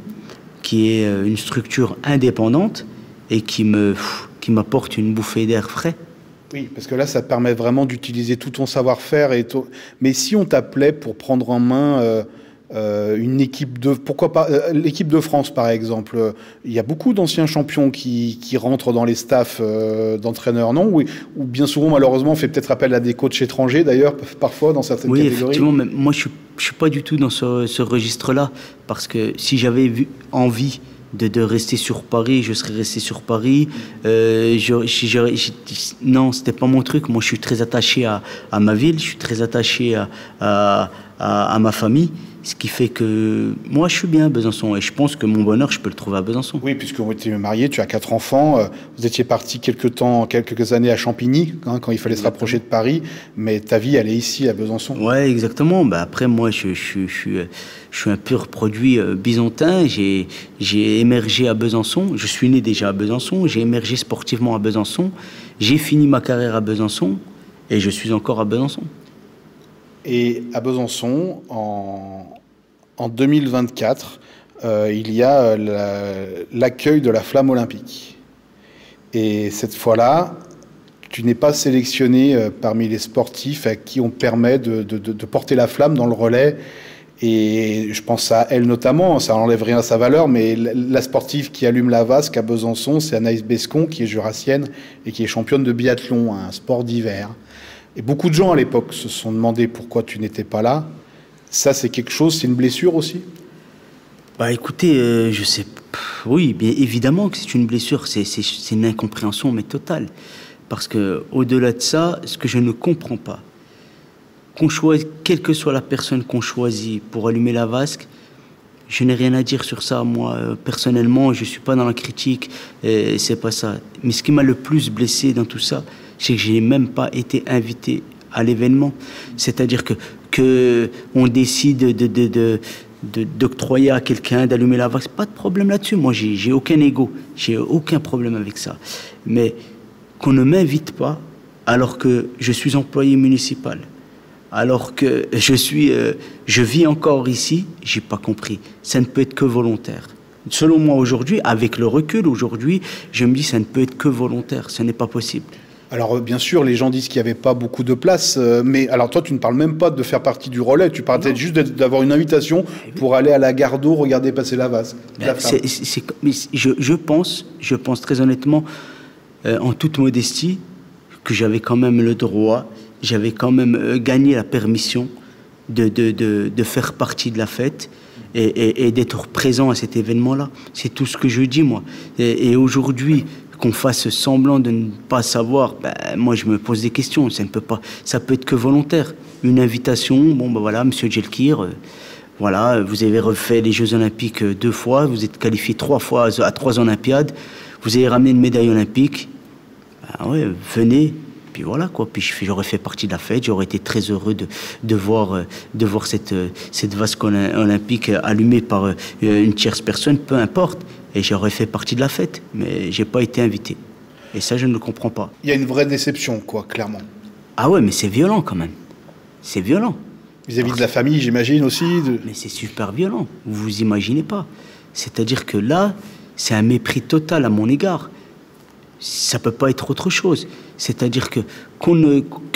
qui est une structure indépendante et qui m'apporte une bouffée d'air frais. Oui, parce que là, ça te permet vraiment d'utiliser tout ton savoir-faire. Mais si on t'appelait pour prendre en main une équipe pourquoi pas l'équipe de France, par exemple, il y a beaucoup d'anciens champions qui rentrent dans les staffs d'entraîneurs, non? Ou bien souvent, malheureusement, on fait peut-être appel à des coachs étrangers, d'ailleurs, parfois, dans certaines catégories. Oui, effectivement, mais moi, je suis pas du tout dans ce registre-là, parce que si j'avais envie de rester sur Paris, je serais resté sur Paris. Non, c'était pas mon truc. Moi, je suis très attaché à ma ville, je suis très attaché à ma famille, ce qui fait que moi, je suis bien à Besançon et je pense que mon bonheur, je peux le trouver à Besançon. Oui, puisque vous étiez marié, tu as 4 enfants, vous étiez parti quelques années à Champigny, quand il fallait se rapprocher de Paris, mais ta vie, elle est ici, à Besançon. Ouais, exactement. Après, moi, je suis un pur produit byzantin. J'ai émergé à Besançon. Je suis né déjà à Besançon. J'ai émergé sportivement à Besançon. J'ai fini ma carrière à Besançon et je suis encore à Besançon. Et à Besançon, en 2024, il y a l'accueil de la flamme olympique. Et cette fois-là, tu n'es pas sélectionné parmi les sportifs à qui on permet de porter la flamme dans le relais. Et je pense à elle notamment, ça n'enlève rien à sa valeur, mais la sportive qui allume la vasque à Besançon, c'est Anaïs Bescon, qui est jurassienne et qui est championne de biathlon, un sport d'hiver. Et beaucoup de gens à l'époque se sont demandé pourquoi tu n'étais pas là. Ça, c'est quelque chose, c'est une blessure aussi? Écoutez, je sais. Oui, bien évidemment que c'est une blessure, c'est une incompréhension, mais totale. Parce que au-delà de ça, ce que je ne comprends pas, quelle que soit la personne qu'on choisit pour allumer la vasque, je n'ai rien à dire sur ça. Moi, personnellement, je ne suis pas dans la critique, c'est pas ça. Mais ce qui m'a le plus blessé dans tout ça, c'est que je n'ai même pas été invité à l'événement. C'est-à-dire que on décide d'octroyer à quelqu'un d'allumer la vasque. Pas de problème là-dessus. Moi, j'ai aucun ego. J'ai aucun problème avec ça. Mais qu'on ne m'invite pas alors que je suis employé municipal, alors que je vis encore ici, j'ai pas compris. Ça ne peut être que volontaire. Selon moi aujourd'hui, avec le recul aujourd'hui, je me dis ça ne peut être que volontaire. Ce n'est pas possible. Alors, bien sûr, les gens disent qu'il n'y avait pas beaucoup de place, mais alors toi, tu ne parles même pas de faire partie du relais, tu parles peut-être juste d'avoir une invitation pour aller à la gare d'eau, regarder passer la vasque. Je pense très honnêtement, en toute modestie, que j'avais quand même le droit, j'avais quand même gagné la permission de faire partie de la fête et d'être présent à cet événement-là. C'est tout ce que je dis, moi. Et aujourd'hui, qu'on fasse semblant de ne pas savoir, moi je me pose des questions. Ça peut être que volontaire. Une invitation, voilà, Monsieur Djelkir, voilà, vous avez refait les Jeux Olympiques 2 fois, vous êtes qualifié 3 fois à 3 Olympiades, vous avez ramené une médaille olympique, ouais, venez. Puis voilà quoi. Puis j'aurais fait partie de la fête. J'aurais été très heureux de voir cette vasque olympique allumée par une tierce personne, peu importe. Et j'aurais fait partie de la fête, mais j'ai pas été invité. Et ça, je ne le comprends pas. Il y a une vraie déception, quoi, clairement. Ah ouais, mais c'est violent quand même. C'est violent. Vis-à-vis de la famille, j'imagine aussi. Mais c'est super violent. Vous vous imaginez pas. C'est-à-dire que là, c'est un mépris total à mon égard. Ça peut pas être autre chose. C'est-à-dire que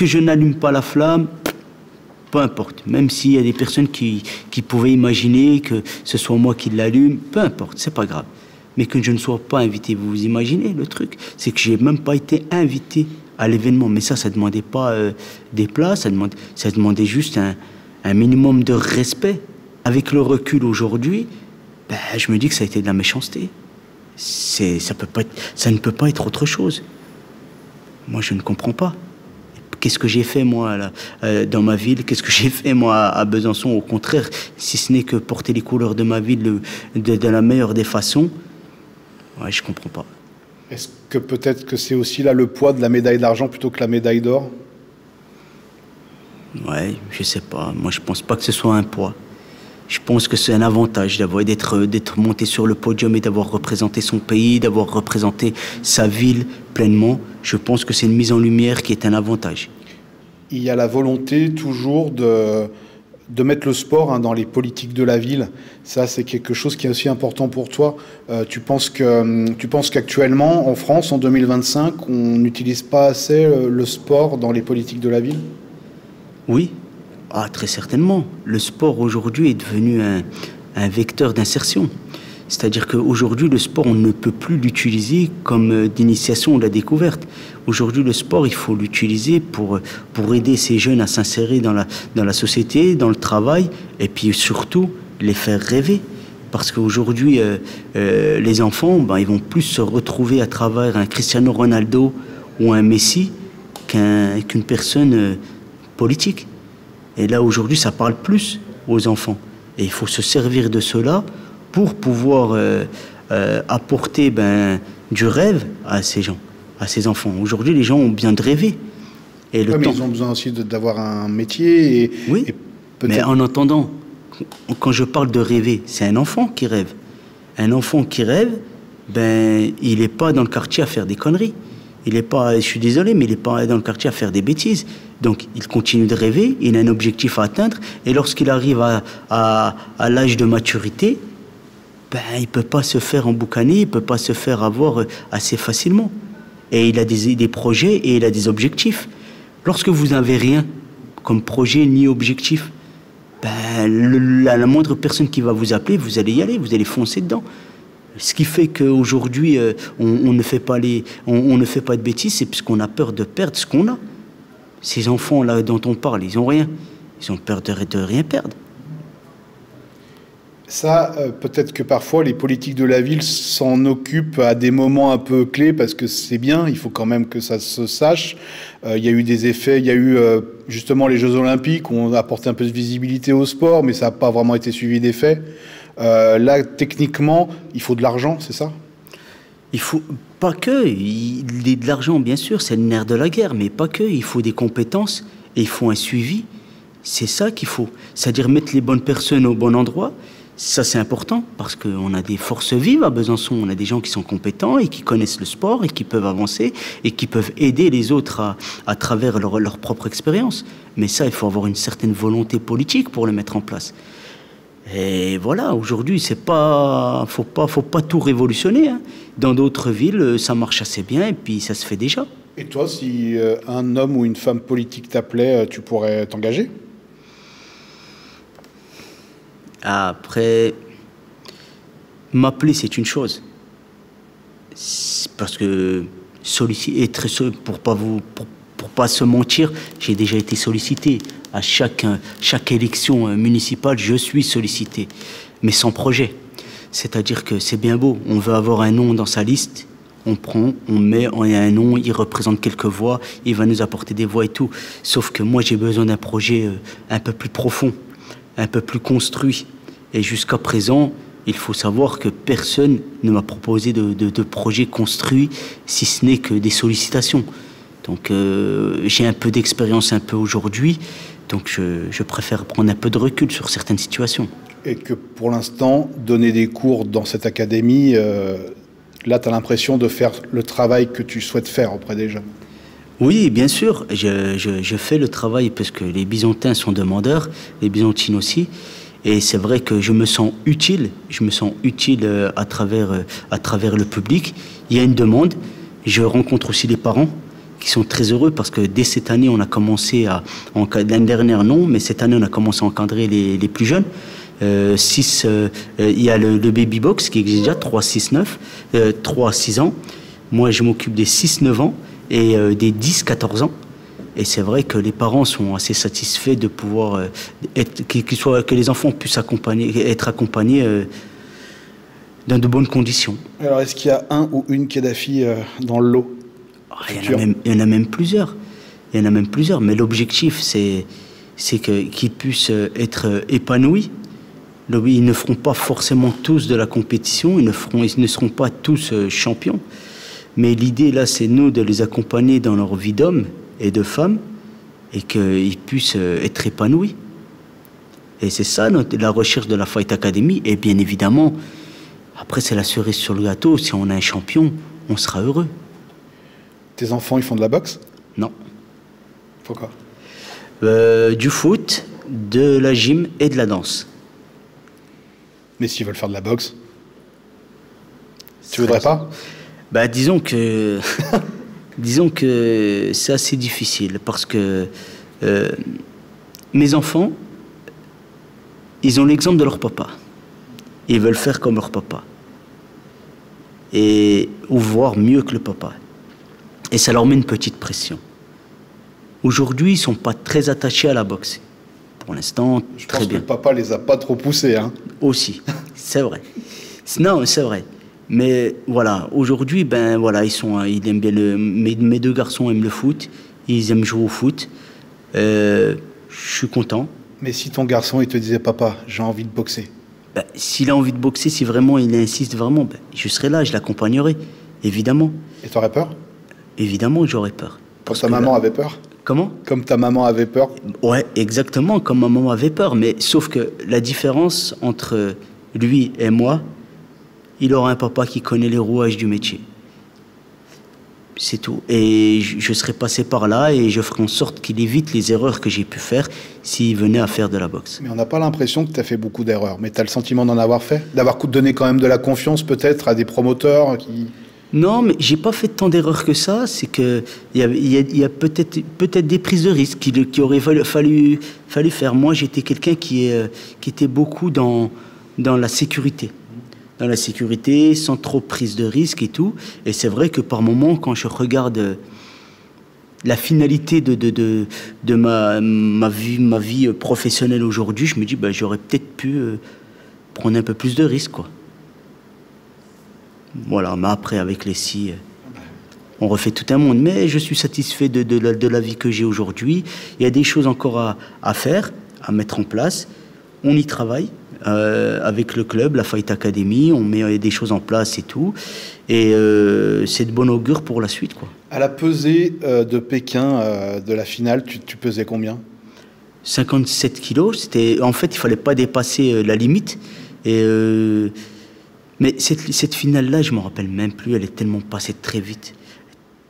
je n'allume pas la flamme, peu importe. Même s'il y a des personnes qui pouvaient imaginer que ce soit moi qui l'allume, peu importe, c'est pas grave. Mais que je ne sois pas invité, vous vous imaginez le truc? C'est que j'ai même pas été invité à l'événement. Mais ça demandait pas des places, ça demandait juste un minimum de respect. Avec le recul aujourd'hui, je me dis que ça a été de la méchanceté. Ça ne peut pas être autre chose. Moi, je ne comprends pas. Qu'est-ce que j'ai fait, moi, là, dans ma ville? Qu'est-ce que j'ai fait, moi, à Besançon? Au contraire, si ce n'est que porter les couleurs de ma ville de la meilleure des façons, ouais, je ne comprends pas. Est-ce que peut-être que c'est aussi là le poids de la médaille d'argent plutôt que la médaille d'or? Ouais, je sais pas. Moi, je pense pas que ce soit un poids. Je pense que c'est un avantage d'être monté sur le podium et d'avoir représenté son pays, d'avoir représenté sa ville pleinement. Je pense que c'est une mise en lumière qui est un avantage. Il y a la volonté toujours de mettre le sport dans les politiques de la ville. Ça, c'est quelque chose qui est aussi important pour toi. Tu penses qu'actuellement, en France, en 2025, on n'utilise pas assez le sport dans les politiques de la ville? Oui. Ah, très certainement. Le sport aujourd'hui est devenu un vecteur d'insertion. C'est-à-dire qu'aujourd'hui, le sport, on ne peut plus l'utiliser comme d'initiation ou de la découverte. Aujourd'hui, le sport, il faut l'utiliser pour aider ces jeunes à s'insérer dans la société, dans le travail, et puis surtout les faire rêver. Parce qu'aujourd'hui, les enfants, ils vont plus se retrouver à travers un Cristiano Ronaldo ou un Messi qu'une personne politique. Et là, aujourd'hui, ça parle plus aux enfants. Et il faut se servir de cela pour pouvoir apporter du rêve à ces gens, à ces enfants. Aujourd'hui, les gens ont besoin de rêver. Et mais ils ont besoin aussi d'avoir un métier. Oui, mais en entendant, quand je parle de rêver, c'est un enfant qui rêve. Un enfant qui rêve, il n'est pas dans le quartier à faire des conneries. Il n'est pas, je suis désolé, mais il n'est pas dans le quartier à faire des bêtises. Donc, il continue de rêver, il a un objectif à atteindre, et lorsqu'il arrive à l'âge de maturité, il ne peut pas se faire emboucaner, il ne peut pas se faire avoir assez facilement. Et il a des projets et il a des objectifs. Lorsque vous n'avez rien comme projet ni objectif, la moindre personne qui va vous appeler, vous allez y aller, vous allez foncer dedans. Ce qui fait qu'aujourd'hui, on ne fait pas de bêtises, c'est parce qu'on a peur de perdre ce qu'on a. Ces enfants-là dont on parle, ils n'ont rien. Ils ont peur de rien perdre. Ça, peut-être que parfois, les politiques de la ville s'en occupent à des moments un peu clés, parce que c'est bien, il faut quand même que ça se sache. Il y a eu des effets, il y a eu justement les Jeux Olympiques, où on a apporté un peu de visibilité au sport, mais ça n'a pas vraiment été suivi d'effets. Là, techniquement, il faut de l'argent, c'est ça? Il faut pas que. De l'argent, bien sûr, c'est le nerf de la guerre, mais pas que. Il faut des compétences et il faut un suivi. C'est ça qu'il faut. C'est-à-dire mettre les bonnes personnes au bon endroit. Ça, c'est important parce qu'on a des forces vives à Besançon. On a des gens qui sont compétents et qui connaissent le sport et qui peuvent avancer et qui peuvent aider les autres à travers leur propre expérience. Mais ça, il faut avoir une certaine volonté politique pour le mettre en place. Et voilà, aujourd'hui, faut pas tout révolutionner. Dans d'autres villes, ça marche assez bien et puis ça se fait déjà. Et toi, si un homme ou une femme politique t'appelait, tu pourrais t'engager? Après, m'appeler, c'est une chose. Parce que pour pas se mentir, j'ai déjà été sollicité. À chaque élection municipale, je suis sollicité, mais sans projet. C'est-à-dire que c'est bien beau, on veut avoir un nom dans sa liste, on prend, on a un nom, il représente quelques voix, il va nous apporter des voix et tout. Sauf que moi, j'ai besoin d'un projet un peu plus profond, un peu plus construit. Et jusqu'à présent, il faut savoir que personne ne m'a proposé de projet construit, si ce n'est que des sollicitations. Donc j'ai un peu d'expérience un peu aujourd'hui, donc je préfère prendre un peu de recul sur certaines situations. Et que pour l'instant, donner des cours dans cette académie, là tu as l'impression de faire le travail que tu souhaites faire auprès des jeunes? Oui, bien sûr, je fais le travail parce que les Bisontins sont demandeurs, les Bisontines aussi. Et c'est vrai que je me sens utile à travers le public. Il y a une demande. Je rencontre aussi les parents qui sont très heureux parce que dès cette année, on a commencé l'année dernière non, mais cette année, on a commencé à encadrer les plus jeunes. Il y a le baby box qui existe déjà, 3 à 6 ans. Moi, je m'occupe des 6-9 ans et des 10-14 ans. Et c'est vrai que les parents sont assez satisfaits de pouvoir que les enfants puissent être accompagnés dans de bonnes conditions. Alors, est-ce qu'il y a un ou une Kadhafi dans le lot? Il y en a même plusieurs. Mais l'objectif, c'est qu'ils puissent être épanouis. Ils ne feront pas forcément tous de la compétition, ils ne seront pas tous champions. Mais l'idée, là, c'est nous de les accompagner dans leur vie d'homme et de femmes et qu'ils puissent être épanouis. Et c'est ça la recherche de la Fight Academy. Et bien évidemment, après c'est la cerise sur le gâteau, si on a un champion, on sera heureux. Tes enfants, ils font de la boxe? Non. Pourquoi? Du foot, de la gym et de la danse. Mais s'ils veulent faire de la boxe, tu voudrais pas? Bah, disons que c'est assez difficile parce que mes enfants, ils ont l'exemple de leur papa. Ils veulent faire comme leur papa. Ou voir mieux que le papa. Et ça leur met une petite pression. Aujourd'hui, ils ne sont pas très attachés à la boxe. Pour l'instant, Je très pense bien. que le papa les a pas trop poussés. Hein. Aussi, c'est vrai. Non, c'est vrai. Mais voilà, aujourd'hui, ben voilà, ils aiment bien mes deux garçons aiment le foot, ils aiment jouer au foot. Je suis content. Mais si ton garçon il te disait papa, j'ai envie de boxer. Ben, s'il a envie de boxer, si vraiment il insiste vraiment, ben, je serai là, je l'accompagnerai, évidemment. Et t'aurais peur? Évidemment, j'aurais peur. Comme ta maman avait peur? Comment? Comme ta maman avait peur? Ouais, exactement, comme ma maman avait peur. Mais sauf que la différence entre lui et moi, il aura un papa qui connaît les rouages du métier. C'est tout. Et je serai passé par là et je ferai en sorte qu'il évite les erreurs que j'ai pu faire s'il venait à faire de la boxe. Mais on n'a pas l'impression que tu as fait beaucoup d'erreurs. Mais tu as le sentiment d'en avoir fait? D'avoir donné quand même de la confiance peut-être à des promoteurs qui... Non, mais j'ai pas fait tant d'erreurs que ça. C'est que il y a peut-être des prises de risque qui auraient fallu faire. Moi, j'étais quelqu'un qui était beaucoup dans la sécurité. Dans la sécurité, sans trop prise de risque et tout. Et c'est vrai que par moments, quand je regarde la finalité de ma vie professionnelle aujourd'hui, je me dis, bah, j'aurais peut-être pu prendre un peu plus de risques, quoi. Voilà, mais après, avec les scies, on refait tout un monde. Mais je suis satisfait de la vie que j'ai aujourd'hui. Il y a des choses encore à faire, à mettre en place. On y travaille. Avec le club, la Fight Academy, on met des choses en place et tout. Et c'est de bon augure pour la suite, quoi. À la pesée de Pékin, de la finale, tu pesais combien? 57 kilos. En fait, il ne fallait pas dépasser la limite. Mais cette finale-là, je ne me rappelle même plus. Elle est tellement passée très vite.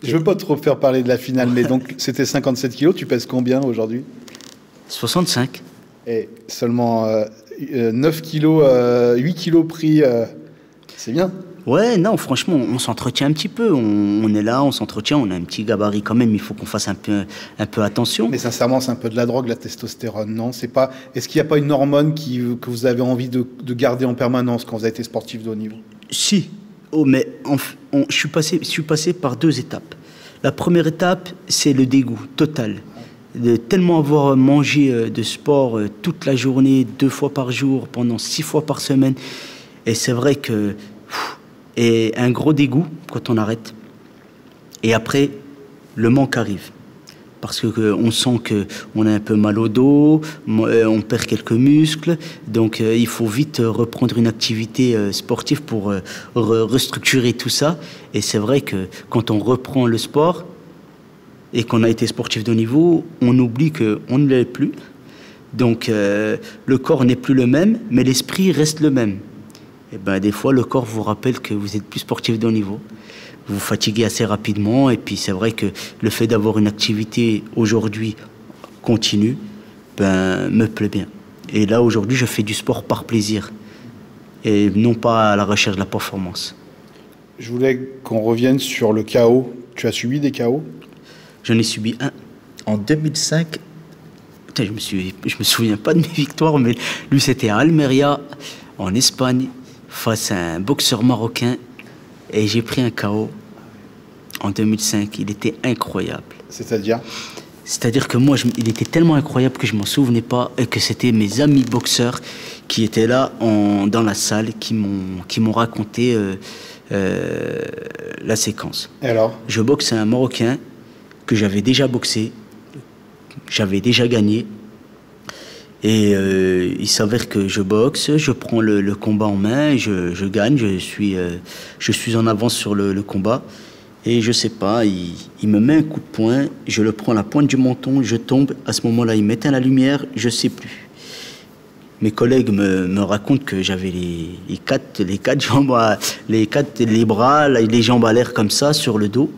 Je ne veux pas trop faire parler de la finale, mais donc c'était 57 kilos. Tu pèses combien aujourd'hui? 65. Et seulement 9 kilos, 8 kilos pris, c'est bien. Ouais, non, franchement, on s'entretient un petit peu. On est là, on s'entretient, on a un petit gabarit quand même. Il faut qu'on fasse un peu attention. Mais sincèrement, c'est un peu de la drogue, la testostérone, non? C'est pas. Est-ce qu'il n'y a pas une hormone que vous avez envie de garder en permanence quand vous avez été sportif de haut niveau? Si. Oh, mais je suis passé par 2 étapes. La première étape, c'est le dégoût total. De tellement avoir mangé de sport toute la journée, 2 fois par jour, pendant 6 fois par semaine. Et c'est vrai que... Et un gros dégoût quand on arrête. Et après, le manque arrive. Parce qu'on sent qu'on a un peu mal au dos, on perd quelques muscles. Donc il faut vite reprendre une activité sportive pour restructurer tout ça. Et c'est vrai que quand on reprend le sport... et qu'on a été sportif de haut niveau, on oublie qu'on ne l'est plus. Donc, le corps n'est plus le même, mais l'esprit reste le même. Et ben, des fois, le corps vous rappelle que vous êtes plus sportif de haut niveau. Vous vous fatiguez assez rapidement. Et puis, c'est vrai que le fait d'avoir une activité aujourd'hui continue, ben, me plaît bien. Et là, aujourd'hui, je fais du sport par plaisir. Et non pas à la recherche de la performance. Je voulais qu'on revienne sur le KO. Tu as subi des KO? J'en ai subi un. En 2005, putain, je me souviens pas de mes victoires, mais lui, c'était à Almeria, en Espagne, face à un boxeur marocain. Et j'ai pris un KO en 2005. Il était incroyable. C'est-à-dire? C'est-à-dire que moi, il était tellement incroyable que je m'en souvenais pas et que c'était mes amis boxeurs qui étaient là dans la salle, qui m'ont raconté la séquence. Et alors? Je boxe un Marocain que j'avais déjà boxé, j'avais déjà gagné. Et il s'avère que je boxe, je prends le combat en main, je gagne, je suis en avance sur le combat. Et je sais pas, il me met un coup de poing, je le prends à la pointe du menton, je tombe. À ce moment-là, il m'éteint la lumière, je sais plus. Mes collègues me racontent que j'avais les quatre jambes, les bras, les jambes à l'air comme ça, sur le dos.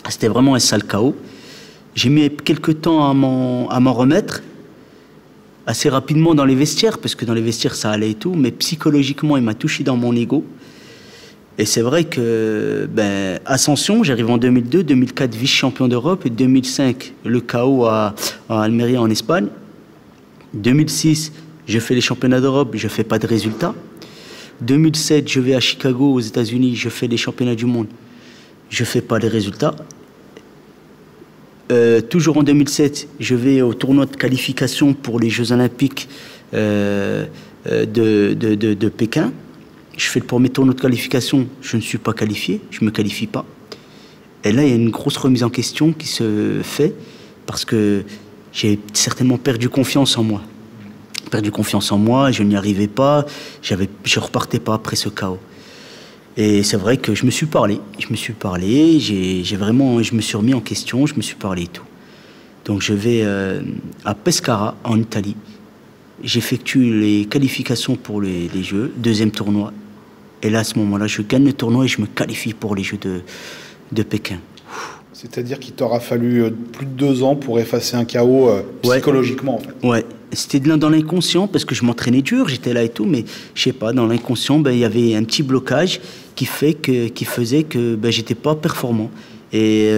C'était vraiment un sale chaos. J'ai mis quelques temps à m'en remettre, assez rapidement dans les vestiaires, parce que dans les vestiaires, ça allait et tout, mais psychologiquement, il m'a touché dans mon ego. Et c'est vrai que, Ascension, j'arrive en 2002, 2004, vice-champion d'Europe, et 2005, le chaos à Almeria en Espagne. 2006, je fais les championnats d'Europe, je ne fais pas de résultats. 2007, je vais à Chicago, aux États-Unis, je fais les championnats du monde, je ne fais pas les résultats. Toujours en 2007, je vais au tournoi de qualification pour les Jeux Olympiques de Pékin. Je fais le premier tournoi de qualification, je ne suis pas qualifié, je ne me qualifie pas. Et là, il y a une grosse remise en question qui se fait parce que j'ai certainement perdu confiance en moi. Perdu confiance en moi, je n'y arrivais pas, je repartais pas après ce chaos. Et c'est vrai que je me suis parlé, je me suis remis en question, je me suis parlé et tout. Donc je vais à Pescara, en Italie. J'effectue les qualifications pour les Jeux, deuxième tournoi. Et là, à ce moment-là, je gagne le tournoi et je me qualifie pour les Jeux de Pékin. C'est-à-dire qu'il t'aura fallu plus de 2 ans pour effacer un chaos psychologiquement, en fait. Ouais, c'était dans l'inconscient, parce que je m'entraînais dur, j'étais là et tout, mais je sais pas, dans l'inconscient, il y avait un petit blocage qui faisait que j'étais pas performant. Et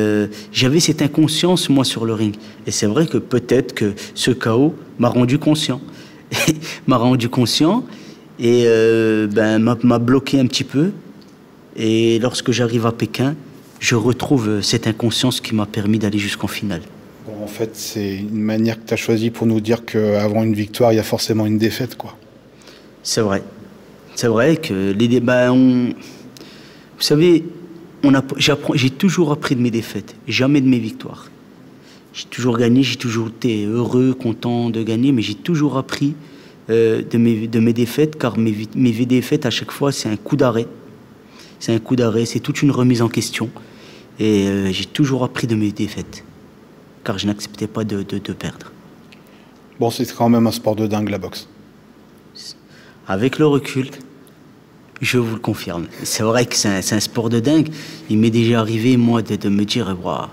j'avais cette inconscience, moi, sur le ring. Et c'est vrai que peut-être que ce chaos m'a rendu conscient. M'a rendu conscient et m'a bloqué un petit peu. Et lorsque j'arrive à Pékin, je retrouve cette inconscience qui m'a permis d'aller jusqu'en finale. Bon, en fait, c'est une manière que tu as choisie pour nous dire qu'avant une victoire, il y a forcément une défaite, quoi. C'est vrai. C'est vrai que les débats ont... Vous savez, j'ai toujours appris de mes défaites, jamais de mes victoires. J'ai toujours gagné, j'ai toujours été heureux, content de gagner, mais j'ai toujours appris de mes défaites, car mes défaites, à chaque fois, c'est un coup d'arrêt. C'est un coup d'arrêt, c'est toute une remise en question. Et j'ai toujours appris de mes défaites, car je n'acceptais pas de perdre. Bon, c'est quand même un sport de dingue, la boxe. Avec le recul, je vous le confirme. C'est vrai que c'est un sport de dingue. Il m'est déjà arrivé, moi, de me dire, waouh,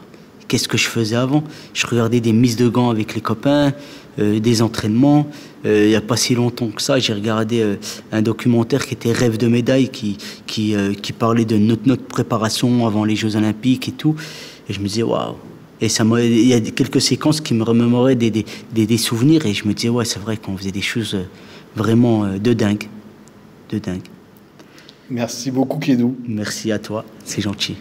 qu'est-ce que je faisais avant? Je regardais des mises de gants avec les copains, des entraînements. Il n'y a pas si longtemps que ça, j'ai regardé un documentaire qui était Rêve de médaille, qui parlait de notre préparation avant les Jeux Olympiques et tout. Et je me disais, waouh. Et il y a quelques séquences qui me remémoraient des souvenirs. Et je me disais, ouais, c'est vrai qu'on faisait des choses vraiment de dingue. De dingue. Merci beaucoup, Kédou. Merci à toi, c'est gentil.